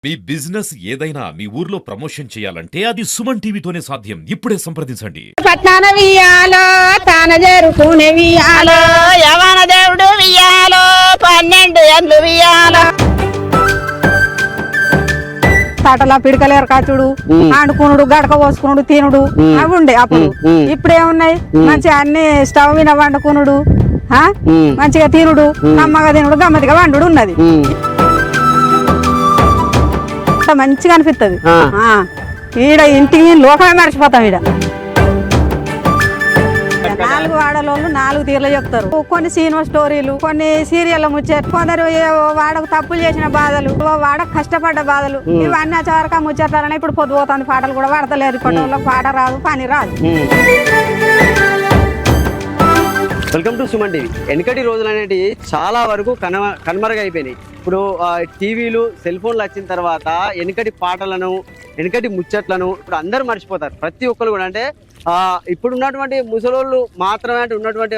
మీ business ఏదైనా మీ ఊర్లో promotion చేయాలంటే అది సుమన్ టీవీతోనే సాధ్యం. ఇప్పుడే సంప్రదించండి. పట్నాన వియాలో తాన జరుకునే వియాలో యవన దేవుడు వియాలో 12 ఏండ్లు వియాలో తాటలా పిడకలేరు కాచుడు ఆడుకునుడు గడక పోసుకునుడు తినుడు అవి ఉండే అప్పుడు. ఇప్పుడు ఏమున్నాయి మంచిగా అన్ని స్టవ్ మీద వండుకునుడు మంచిగా తినుడు కమ్మగా తినుడు గమ్మతిగా వండుడు ఉన్నది. మంచిగా అనిపిస్తుంది. ఈడ ఇంటికి లోకమే మర్చిపోతాం. ఈడ 4 వాడలోళ్ళు 4 తీర్లు చెప్తారు. కొన్ని సినిమా స్టోరీలు, కొన్ని సీరియల్ ముచ్చట, కొందరు వాడకు తప్పులు చేసిన బాధలు, వాడకు కష్టపడ్డ బాధలు, ఇవన్నీ వచ్చేవరకు ముచ్చట్లనే ఇప్పుడు పొద్దుపోతుంది. పాటలు కూడా పాడతలేరు. ఇప్పటి వాళ్ళకి పాట రాదు, పని రాదు. Welcome to Suman TV. వెనకటి రోజులు అనేవి చాలా వరకు కనుమరుగైపోయినాయి. ఇప్పుడు టీవీలు సెల్ ఫోన్లు వచ్చిన తర్వాత వెనకటి పాటలను, వెనకటి ముచ్చట్లను ఇప్పుడు అందరూ మర్చిపోతారు. ప్రతి ఒక్కరు కూడా అంటే ఇప్పుడు ఉన్నటువంటి ముసలోళ్ళు మాత్రమే అంటే ఉన్నటువంటి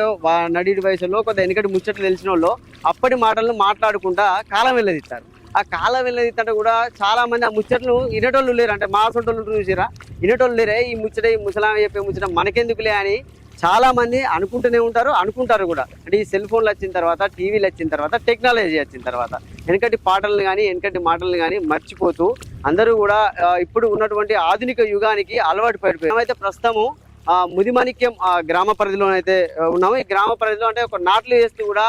నడి వయసులో కొంత వెనకటి ముచ్చట్లు తెలిసిన వాళ్ళు అప్పటి మాటలను మాట్లాడుకుంటా కాలం వెళ్ళదిస్తారు. ఆ కాలం వెళ్ళదిస్తుంటే కూడా చాలా మంది ఆ ముచ్చట్లు వినేటోళ్ళు లేరు. అంటే మా సొంటోళ్ళు చూసిరా, వినేటోళ్ళు లేరే. ఈ ముచ్చట ఈ ముసలామే చెప్పే ముచ్చట మనకెందుకులే అని చాలా మంది అనుకుంటూనే అనుకుంటారు కూడా. అంటే ఈ సెల్ ఫోన్లు వచ్చిన తర్వాత, టీవీలు వచ్చిన తర్వాత, టెక్నాలజీ వచ్చిన తర్వాత వెనకటి పాటలను కానీ వెనకటి మాటలను కానీ మర్చిపోతూ అందరూ కూడా ఇప్పుడు ఉన్నటువంటి ఆధునిక యుగానికి అలవాటు పడిపోయారు. అయితే ప్రస్తుతము ముదిమాణిక్యం గ్రామ పరిధిలోనైతే ఉన్నాము. ఈ గ్రామ పరిధిలో అంటే ఒక నాట్లు వేస్తూ కూడా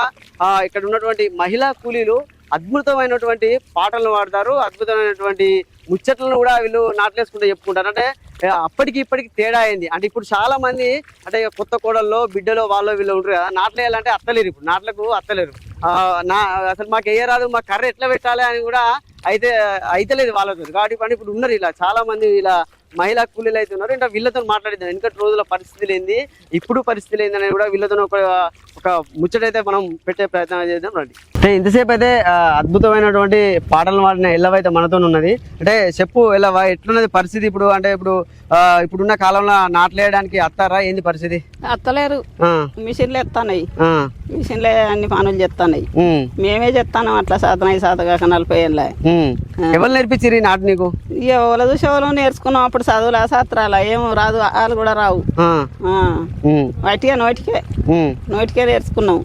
ఇక్కడ ఉన్నటువంటి మహిళా కూలీలు అద్భుతమైనటువంటి పాటలను పాడతారు. అద్భుతమైనటువంటి ముచ్చట్లను కూడా వీళ్ళు నాట్లేసుకుంటూ చెప్పుకుంటారు. అంటే అప్పటికి ఇప్పటికి తేడా అయింది. అంటే ఇప్పుడు చాలా మంది అంటే కొత్త కోడల్లో బిడ్డలో వాళ్ళు వీళ్ళు ఉంటారు కదా, నాట్లేయాలంటే అత్తలేరు. ఇప్పుడు నాట్లకు అత్తలేరు. అసలు మాకు వేయరాదు, మా కర్ర ఎట్లా పెట్టాలి అని కూడా అయితలేదు వాళ్ళతో. కాబట్టి ఇప్పుడు ఉన్నారు ఇలా చాలా మంది ఇలా మహిళా కూలీలు అయితే ఉన్నారు. ఇంకా వీళ్ళతో మాట్లాడిద్దాం వెనకటి రోజుల పరిస్థితులు ఏంది, ఇప్పుడు పరిస్థితులు ఏంది అనేది కూడా వీళ్ళతో ఒక ముచ్చటైతే మనం పెట్టే ప్రయత్నం చేద్దాం రండి. అంటే ఇంతసేపు అయితే అద్భుతమైనటువంటి పాటలు పాడిన ఎల్లవైతే మనతో ఉన్నది. అంటే చెప్పు ఎల్లవా, ఎట్లున్నది పరిస్థితి ఇప్పుడు? అంటే ఇప్పుడున్న కాలంలో నాట్లేయడానికి అత్తారా ఏంది పరిస్థితి? అత్తలేరు, మిషన్లు ఎత్తాయి, మిషన్లే అన్ని పనులు చేస్తాయి. మేమే చెప్తాను అట్లా సాతగా 40 ఏళ్ళ. ఎవరు నేర్పించిరి నాటు నీకు? ఎవరు చూసి ఎవరు నేర్చుకున్నాం. అప్పుడు చదువులా శాస్త్రాల ఏమో రాదు, వాళ్ళు కూడా రావు. నోటికే నేర్చుకున్నాం.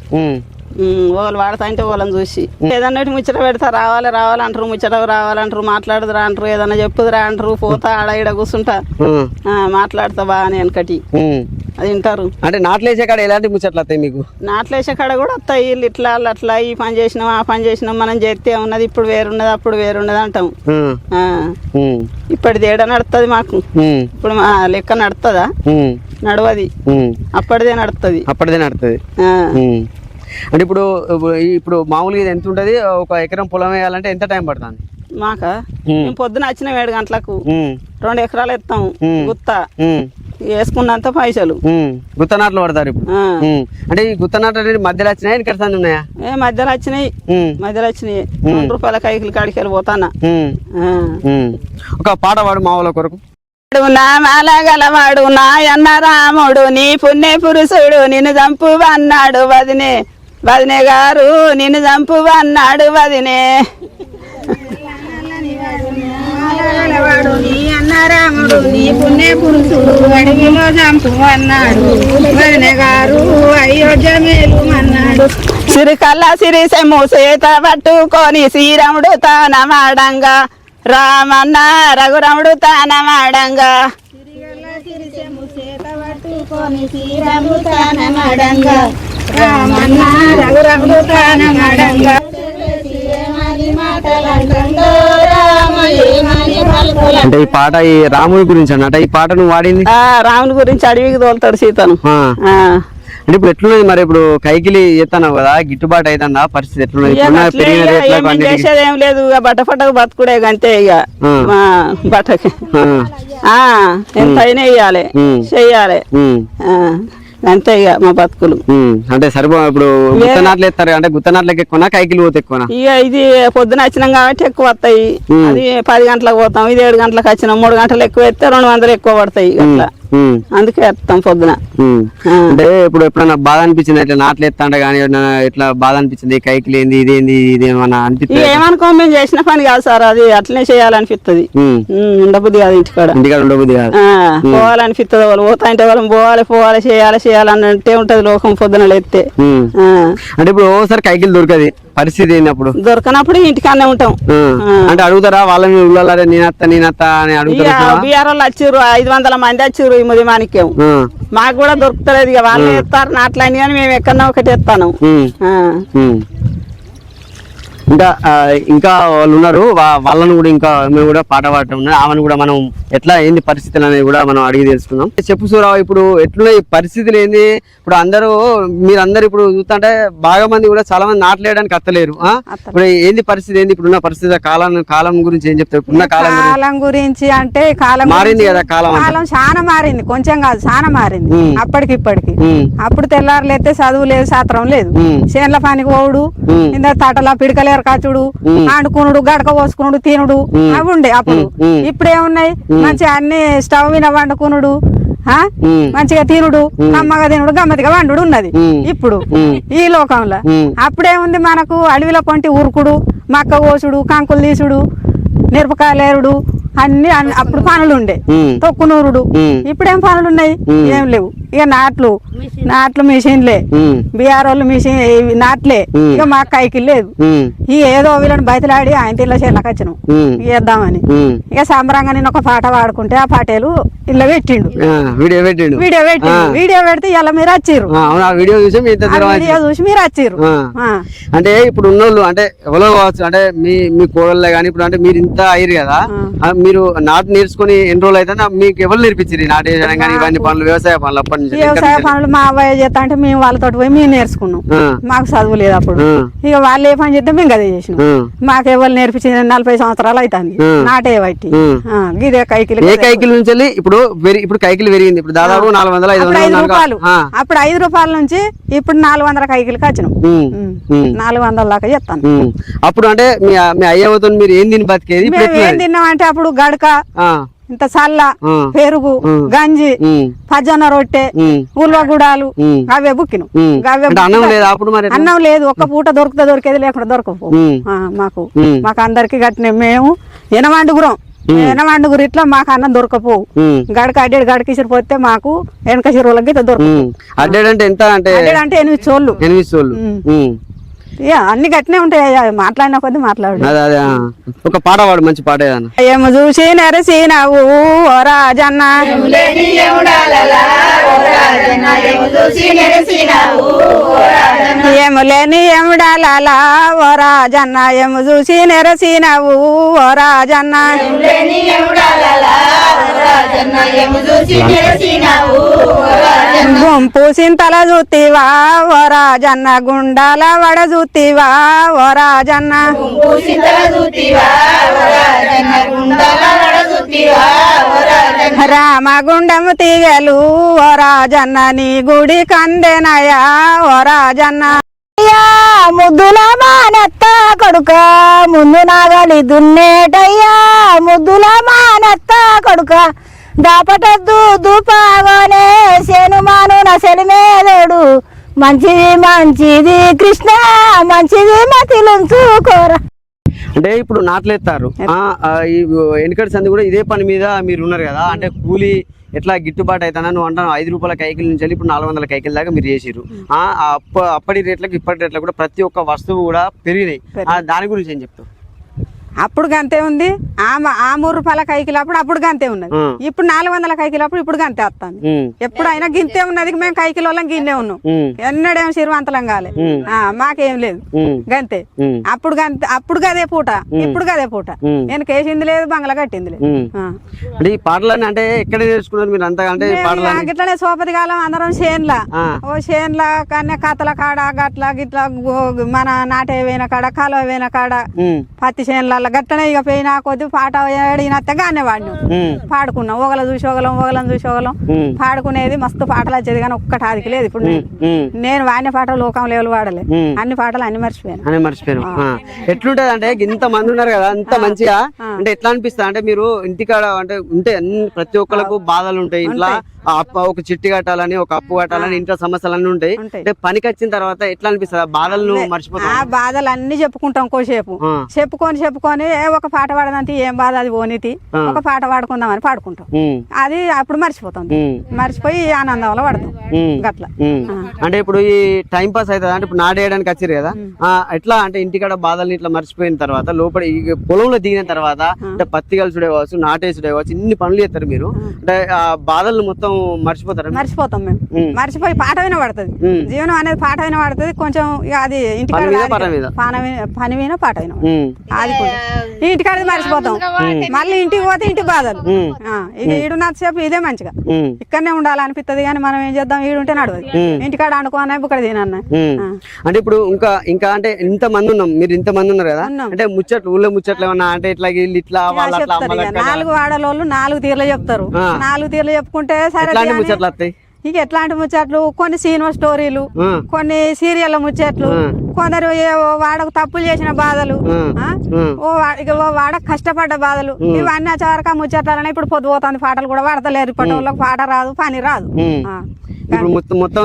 వాళ్ళు వాడతా అంటే వాళ్ళని చూసి ఏదన్నా ముచ్చట పెడతా రావాలంటారు, ముచ్చట రావాలంటారు, మాట్లాడుదురా అంటారు, ఏదన్నా చెప్పుదురా అంటారు. పోతా ఆడ ఈడ కూర్చుంటా మాట్లాడతా బాగా వెనకటి అది వింటారు. అంటే నాట్లేసే కాడ ఎలాంటి ముచ్చట్లు వస్తాయి మీకు? నాట్లేసే కాడ కూడా వస్తాయి. వీళ్ళు ఇట్లా అట్లా ఈ పని చేసినాం ఆ పని చేసినాం, మనం చేస్తే ఉన్నది ఇప్పుడు వేరున్నది అప్పుడు వేరున్నది అంటాం. ఇప్పటిది ఏడ నడుస్తుంది మాకు, ఇప్పుడు మా లెక్క నడుతుందా? నడవది, అప్పటిదే నడుతుంది. అంటే ఇప్పుడు మామూలుగా ఇది ఎంత ఉంటుంది? 1 ఎకరం పొలం వేయాలంటే ఎంత టైం పడుతుంది మాకా? మేము పొద్దున వచ్చిన 7 గంటలకు 2 ఎకరాలు ఎత్తాం. గుత్త వేసుకున్నంత పైసలు గుత్త నాట్లు పడతారు ఇప్పుడు. అంటే ఈ గుత్త నాట్లు మధ్యలో వచ్చినాయి ఇక్కడ ఉన్నాయా? మధ్యలో వచ్చినాయి. 2 రూపాయల కైకిలు కాడికి వెళ్ళిపోతానా. ఒక పాట పాడు మా వాళ్ళ కొరకు. గలవాడు నాయన్న రాముడు నీ పుణ్య పురుషుడు నిన్ను చంపు అన్నాడు వదినే గారు, నిన్ను చంపు అన్నాడు వదినే. నీ అన్న రాముడు నీ పుణ్య పురుషుడు అడవిలో చంపు అన్నాడు వదినే గారు, అయోధ్య మేలు అన్నాడు. సిరికల్లా సిరిసెమ్ము చేత పట్టుకొని శ్రీరాముడు తానమాడంగా, రామన్న రఘురాముడు తానమాడంగా. రామన్న రఘురాముడు తానమాడంగా. అంటే ఈ పాట ఈ రాముడి గురించి అన్నట. ఈ పాట నువ్వు వాడింది? రాముడి గురించి అడవికి తోలుతాడు సీతను. అంటే ఇప్పుడు ఎట్లున్నది మరి? ఇప్పుడు కైకిలి చేస్తున్నావు కదా, గిట్టుబాటు అవుతుందా? పరిస్థితి ఎట్లున్నది? చేసేది ఏం లేదు, బట్టపట్టకు బతుకుడే అంతే. ఇక బట్టకి ఎంతైనా వేయాలి చెయ్యాలి అంతే ఇక మా బతుకులు. అంటే సరిపో ఇప్పుడు గుత్తనాట్లు ఎత్తారు అంటే గుత్తనాట్లకి ఎక్కువ కైకిలు పోతే ఎక్కువ? ఇక ఇది పొద్దున వచ్చినాం కాబట్టి ఎక్కువ వస్తాయి. అది 10 గంటలకు పోతాం, ఇది 7 గంటలకు వచ్చినాం. 3 గంటలు ఎక్కువ ఎత్తే 200 ఎక్కువ పడతాయి. అట్లా అందుకే వేస్తాం పొద్దున. అంటే ఇప్పుడు ఎప్పుడన్నా బాధ అనిపించింది ఇట్లా నాట్లు ఎత్తాంటే కానీ ఇట్లా బాధ అనిపించింది కైకిలు ఏంది ఇదేంది ఇదేమన్నా అనిపిస్తుంది? ఏమనుకో మేము చేసిన పని కాదు సార్, అది అట్లనే చేయాలనిపిస్తుంది. ఉండబుద్ధి కాదు ఇంటికాడ ఉండబుద్ధి కాదు, పోవాలనిపిస్తుంది. వాళ్ళు పోతా అంటే వాళ్ళని పోవాలి చేయాలన్నట్టే ఉంటది లోకం పొద్దున లేస్తే. అంటే ఇప్పుడు ఓసారి కైకిలు దొరకది పరిస్థితి ఏంటప్పుడు? దొరకనప్పుడు ఇంటికాడనే ఉంటాం. అంటే అడుగుతారా వాళ్ళని ఉళ్ళారే నేనత్త అని అడుగుతారా? బీఆర్ వాళ్ళు వచ్చారు, 500 మంది వచ్చారు ఈ ముదిమానిక్యం. మాకు కూడా దొరుకుతలేదు. ఇక వాళ్ళు ఎత్తారు నాట్లని కానీ మేము ఎక్కడన్నా ఒకటి ఎత్తాను. ఇంకా వాళ్ళు ఉన్నారు, వాళ్ళని కూడా ఇంకా మేము కూడా పాట పాడటం ఉన్నాయి. ఆమెను కూడా మనం ఎట్లా ఏంది పరిస్థితులు అనేది కూడా మనం అడిగి తెలుసుకుందాం. చెప్పు సూరావు, ఇప్పుడు ఎట్లున్నాయి పరిస్థితులు ఏంది? ఇప్పుడు మీరందరూ ఇప్పుడు చూస్తుంటే బాగా మంది కూడా చాలా మంది నాట్లేయడానికి అత్తలేరు. ఇప్పుడు ఏంది పరిస్థితి ఏంది ఇప్పుడున్న పరిస్థితి? కాలం గురించి ఏం చెప్తారు? ఇప్పుడున్న కాలం గురించి అంటే కాలం మారింది కదా, కాలం చాలా మారింది, కొంచెం కాదు చాలా మారింది అప్పటికి ఇప్పటికి. అప్పుడు తెల్లారులైతే చదువు లేదు, శాస్త్రం లేదు, చేన్ల పనికి పోవుడు, ఇంత తటలా పిడకలేరు కాచుడు, ఆడుకునుడు, గడక పోసుకునుడు, తినుడు అవి ఉండే అప్పుడు. ఇప్పుడు ఏమున్నాయి? మంచిగా అన్ని స్టవ్ మీద వండుకునుడు, మంచిగా తినుడు, కమ్మగా తినుడు, గమ్మతిగా వండుడు ఉన్నది ఇప్పుడు ఈ లోకంలో. అప్పుడేముంది మనకు అడవిలో కొంటి ఉరుకుడు, మక్క కోసుడు, కంకులు తీసుడు, మిరపకాయలేరుడు అన్ని అప్పుడు పనులు ఉండే, తొక్కునూరుడు. ఇప్పుడేం పనులు ఉన్నాయి? ఏం లేవు. ఇక నాట్లు మిషన్లే, బీఆర్ వాళ్ళు మిషన్ నాట్లే. ఇక మాకు కైకిల్ లేదు. ఇక ఏదో వీళ్ళని బయటలాడి ఆయన తీళ్ళ చేళ్ళకి వచ్చినాం వేద్దామని. ఇక సంబరంగా నేను ఒక పాట పాడుకుంటే ఆ పాటలు ఇలా పెట్టిండు, వీడియో పెడితే ఇలా మీరు వచ్చిర్రు, వీడియో చూసి మీరు వచ్చిర్రు. అంటే ఇప్పుడు ఉన్నోళ్ళు అంటే ఎవరో కావచ్చు, అంటే మీ కోడళ్ళే కానీ ఇప్పుడు అంటే మీరు ఇంత అయ్యారు కదా, మీరు నాటు నేర్చుకుని ఎన్ని రోజులు అయితే మీకు ఎవరు నేర్పించారు నాటు వేయడం కానీ ఇవన్నీ పనులు, వ్యవసాయ పనులు? అప్పటి నుంచి వ్యవసాయ పనులు మా అబ్బాయి చేస్తా అంటే మేము వాళ్ళతో పోయి మేము నేర్చుకున్నాం. మాకు చదువు లేదు అప్పుడు. ఇక వాళ్ళు ఏ పని చేస్తే మేము అదే చేసినాం. మాకు ఎవరు నేర్పించింది 40 సంవత్సరాలు అవుతుంది నాటే బట్టి. ఇదే కైకిలు. ఏ కైకిల్ నుంచి ఇప్పుడు కైకిలు పెరిగింది, ఇప్పుడు దాదాపు 400-500 రూపాయలు. అప్పుడు 5 రూపాయల నుంచి ఇప్పుడు 400 కైకిలకి వచ్చినాం. 400 దాకా చెప్తాను. అప్పుడు అంటే మీ అయ్యవతో మీరు ఏం తిని బతికేది? ఏం తిన్నాం అంటే అప్పుడు గడక, ఇంత సల్ల, పెరుగు, గంజి, పజ్జొన్న రొట్టె, ఉల్వగుడాలు అవే బుక్కిను. అన్నం లేదు, ఒక్క పూట దొరికేది, లేకుండా దొరకపో మాకు అందరికి గట్టిన. మేము ఎనవండుగురు ఇట్లా మాకు అన్నం దొరకపోవు. గడక అడ్డేడు గడకిసిరి పోతే మాకు వెనక చెరువులకి దొరకవు. అడ్డేడంటే ఎంత? అంటే 8 చోళ్ళు. అన్ని గట్టినే ఉంటాయి. మాట్లాడిన కొద్ది మాట్లాడు. ఒక పాట పాడు, మంచి పాట ఏదన్నా. ఏమో చూసి నెరసినవు ఓ రాజన్న, ఏమో లేని ఎముడాలలా ఓ రాజన్న, ఏమో చూసి నెరసినవు ఓ రాజన్న, గుంపు సింతల చూతివా ఓ రాజన్న, గుండాల వడ చూతివా ఓ రాజన్న, రామగుండము తీగలు ఓ రాజన్న, నీ గుడి కందెనయా ఓ రాజన్న. ముద్దుల మానెత్త కొడుక ముందు నాగలి దున్నేటయ్యా, ముద్దుల మానెత్త కొడుక దాపటద్దు దుపాగానే సేను మాను నసెలిమేదోడు, మంచిది కృష్ణ మంచిది మతిలుంచుకోరా. అంటే ఇప్పుడు నాట్లేస్తారు, వెనకటి సంది కూడా ఇదే పని మీద మీరు ఉన్నారు కదా, అంటే కూలీ ఎట్లా గిట్టుబాటు అవుతానా? నువ్వు అంటాను 5 రూపాయల కైకిల నుంచి వెళ్ళి ఇప్పుడు 400 కైకిల దాకా మీరు చేసిరు. అప్పటి రేట్లకు ఇప్పటి రేట్లకు కూడా ప్రతి ఒక్క వస్తువు కూడా పెరిగినాయి. దాని గురించి ఏం చెప్తావు? అప్పుడు గంతే ఉంది. ఆ 3 రూపాయల కైకిలప్పుడు అప్పుడు గంతే ఉన్నది. ఇప్పుడు 400 కైకిలప్పుడు ఇప్పుడు గంతే వస్తాను. ఎప్పుడైనా గింతే ఉన్నది. మేము కైకిల గిన్నే ఉన్నాం. ఎన్నడేం సిరివంతలం కాలే, మాకేం లేదు గంతే. అప్పుడు గదే పూట, ఇప్పుడు గదే పూట. నేను కేసింది లేదు, బంగ్లా కట్టింది లేదు. ఈ పాటలన్నీ అంటే ఎక్కడ నేర్చుకున్నారు మీరు అంతా? అంటే గిట్లనే సోపతి కాలం అందరం చేన్ల కన్య కథల కాడ గట్ల గిట్ల మన నాటే పోయిన కాడ కాలువ పోయిన కాడ పత్తి చేన్ల మళ్ళీ గట్టనే ఇక పోయినా కొద్ది పాట ఏడినత్తగా అనే వాడిని పాడుకున్నాం ఒకళ్ళ చూసి ఒకళ్ళని చూసి ఒకళ్ళం పాడుకునేది మస్తు పాటలు వచ్చేది కానీ ఒక్కటి ఆదికి లేదు ఇప్పుడు నేను వాడిన పాటలు లోకం లేవలు వాడలే అన్ని పాటలు అన్ని మర్చిపోయాను ఎట్లుంటది అంటే ఇంత మంది ఉన్నారు కదా అంత మంచిగా అంటే ఎట్లా అనిపిస్తుంది అంటే మీరు ఇంటికాడ అంటే ఉంటే ప్రతి ఒక్కరికి బాధలు ఉంటాయి ఇంట్లో ఒక చిట్టి కట్టాలని ఒక అప్పు కట్టాలని ఇంట్లో సమస్యలు ఉంటాయి అంటే పనికి వచ్చిన తర్వాత ఎట్లా అనిపిస్తుంది ఆ బాధలను మర్చిపోతాం ఆ బాధలు అన్ని చెప్పుకుంటాం కోసేపు చెప్పుకొని ఒక పాట పాడదంటే ఏం బాధ అది పోనీతి ఒక పాట పాడుకుందామని పాడుకుంటాం అది అప్పుడు మర్చిపోయి ఆనందంలో పడతాం గట్ల అంటే ఇప్పుడు ఈ టైం పాస్ అవుతుంది అంటే ఇప్పుడు నాటేయడానికి వచ్చారు కదా ఎట్లా అంటే ఇంటికాడ బాధల్ని ఇట్లా మర్చిపోయిన తర్వాత లోపల ఈ పొలంలో దిగిన తర్వాత అంటే పత్తి కలిసుడే కావచ్చు నాటేసుడే కావచ్చు ఇన్ని పనులు చేస్తారు మీరు అంటే ఆ బాధలను మొత్తం మర్చిపోతాం మేము మర్చిపోయి పాట వినబడుతుంది జీవనం అనేది పాట వినబడుతుంది కొంచెం అది ఇంటికాడ పని మీద పాట వినబడుతుంది అది ఇంటికాడ మర్చిపోతాం మళ్ళీ ఇంటికి పోతే ఇంటి బాధలు ఇక ఈడున్నంతసేపు ఇదే మంచిగా ఇక్కడనే ఉండాలనిపిస్తుంది కానీ మనం ఏం చేద్దాం ఈడుంటే నడవదు ఇంటికాడ అనుకోనే ఇక్కడ తినన్నా అంటే ఇప్పుడు ఇంకా అంటే ఇంత మంది ఉన్నాం మీరు ఇంత మంది ఉన్నారు కదా అంటే ముచ్చట్లు ఊళ్ళో ముచ్చట్లు ఏమన్నా అంటే ఇట్లా ఇట్లా నాలుగు వాడలోళ్ళు 4 తీర్లు చెప్తారు 4 తీర్లు చెప్పుకుంటే సరే ముచ్చట్లు వస్తాయి ఇక ఎట్లాంటి ముచ్చట్లు కొన్ని సినిమా స్టోరీలు కొన్ని సీరియల్ ముచ్చట్లు కొందరు వాడకు తప్పులు చేసిన బాధలు వాడకు కష్టపడ్డ బాధలు ఇవన్నీ వచ్చేవరకు ఆ ముచ్చట్లనే ఇప్పుడు పొద్దుపోతుంది పాటలు కూడా వాడతలేరు ఇప్పటి వాళ్ళకి పాట రాదు పని రాదు ఇప్పుడు మొత్తం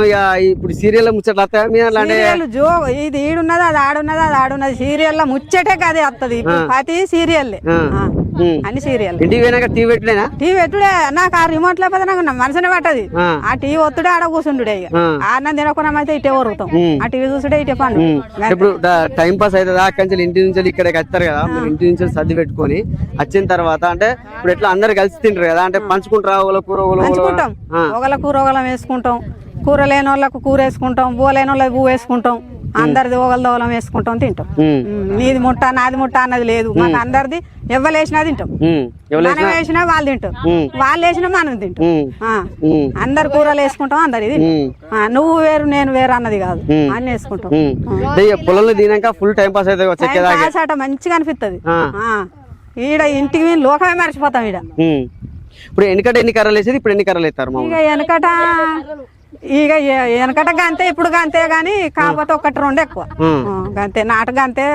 ఇప్పుడు సీరియల్ ముచ్చట్లు వస్తాయి జో ఇది ఈడున్నది అది ఆడున్నది సీరియల్ ముచ్చటే కదే వస్తుంది ప్రతి సీరియల్ అన్ని సీరియల్ ఇంటికి పోయినాక టీవీ పెట్టుడేనా టీవీ పెట్టుడే నాకు ఆ రిమోట్ లేకపోతే నాకు మనసునే పట్టది ఆ టీవీ ఒత్తుడే ఆడ కూర్చుండే ఇక ఆన్నం తినకుండా అయితే ఇటే వరుగుతాం ఆ టీవీ చూసుడే ఇటే పండు ఇప్పుడు టైం పాస్ అవుతుంది అక్కడి ఇంటి నుంచి ఇక్కడికి వస్తారు కదా మీరు ఇంటి నుంచి సర్ది పెట్టుకొని వచ్చిన తర్వాత అంటే ఇప్పుడు ఎట్లా అందరు కలిసి తింటారు కదా అంటే పంచుకుంటారా పంచుకుంటాం ఒకళ్ళ కూర ఒకళ్ళం వేసుకుంటాం కూర లేని వాళ్ళకు కూర వేసుకుంటాం బూ లేని వాళ్ళకి బూ వేసుకుంటాం అందరిది ఒకళ్ళ వేసుకుంటాం తింటాం నీది ముట్ట నాది ముట్ట అన్నది లేదు మాకు అందరిది ఎవ్వలేసినా తింటాం మనం వేసినా వాళ్ళు తింటాం వాళ్ళు వేసినా మనం తింటాం అందరు కూరలు వేసుకుంటాం అందరు ఇది నువ్వు వేరు నేను వేరు అన్నది కాదు అన్ని వేసుకుంటాం పొలంలో తినాక ఫుల్ టైం పాస్ అయితే మంచిగా అనిపిస్తుంది ఈడ ఇంటికి లోకమే మర్చిపోతాం ఈడ ఇప్పుడు ఎన్ని కర్రలు వేసేది ఇప్పుడు ఎన్ని కర్రలు వేస్తారు వెనకట గంతే ఇప్పుడు గంతే గాని కాకపోతే 1-2 ఎక్కువ గంతే నాటు గంతే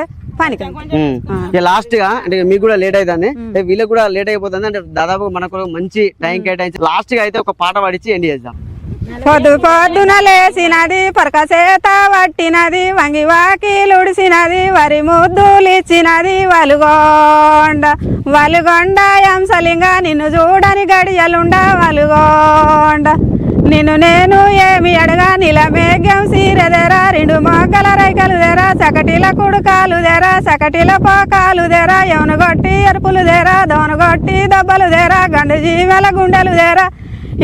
పనికి లాస్ట్ గా అంటే మీకు కూడా లేట్ అవుతుంది వీళ్ళకి కూడా లేట్ అయిపోతుంది అంటే దాదాపు మనకు మంచి టైం కేటాయించి లాస్ట్ గా అయితే ఒక పాట పాడించి ఎండ్ చేద్దాం పొద్దున లేసినది పరకసేత పట్టినది వంగి వాకిలుడిసినది వరి ముద్దులిచ్చినది వలుగొండ ఎంసలింగ నిన్ను చూడని గడియలుండ వలుగొండ నిన్ను నేను ఏమి అడగా నిలమేఘం సీరెదెరా 2 మొగ్గల రైకలు దేరా సకటిల కుడుకాలు దేరా సకటిల పోకాలు దేరా ఎవను కొట్టి ఎరుపులు దేరా దోను కొట్టి దెబ్బలు దేరా గండు జీవెల గుండెలు దేరా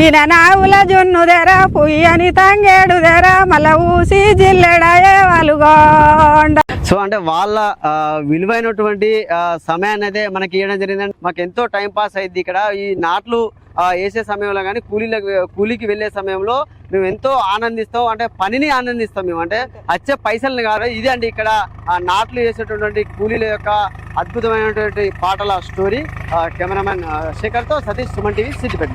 ఈయన నావుల జున్ను దేరా పుయ్యని తంగేడు దేరా మళ్ళా ఊసి జిల్లెడాయే వలుగొండ. సో అంటే వాళ్ళ విలువైనటువంటి సమయాన్ని అయితే మనకి ఇవ్వడం జరిగిందంటే మాకు ఎంతో టైం పాస్ అయింది ఇక్కడ ఈ నాట్లు వేసే సమయంలో కానీ కూలీకి వెళ్ళే సమయంలో మేము ఎంతో ఆనందిస్తాం అంటే పనిని ఆనందిస్తాం మేము అంటే వచ్చే పైసల్ని కాదు ఇది అండి ఇక్కడ నాట్లు వేసేటటువంటి కూలీల యొక్క అద్భుతమైనటువంటి పాటల స్టోరీ కెమెరామెన్ శేఖర్తో సతీష్ సుమన్ టీవీ సిద్దిపేట.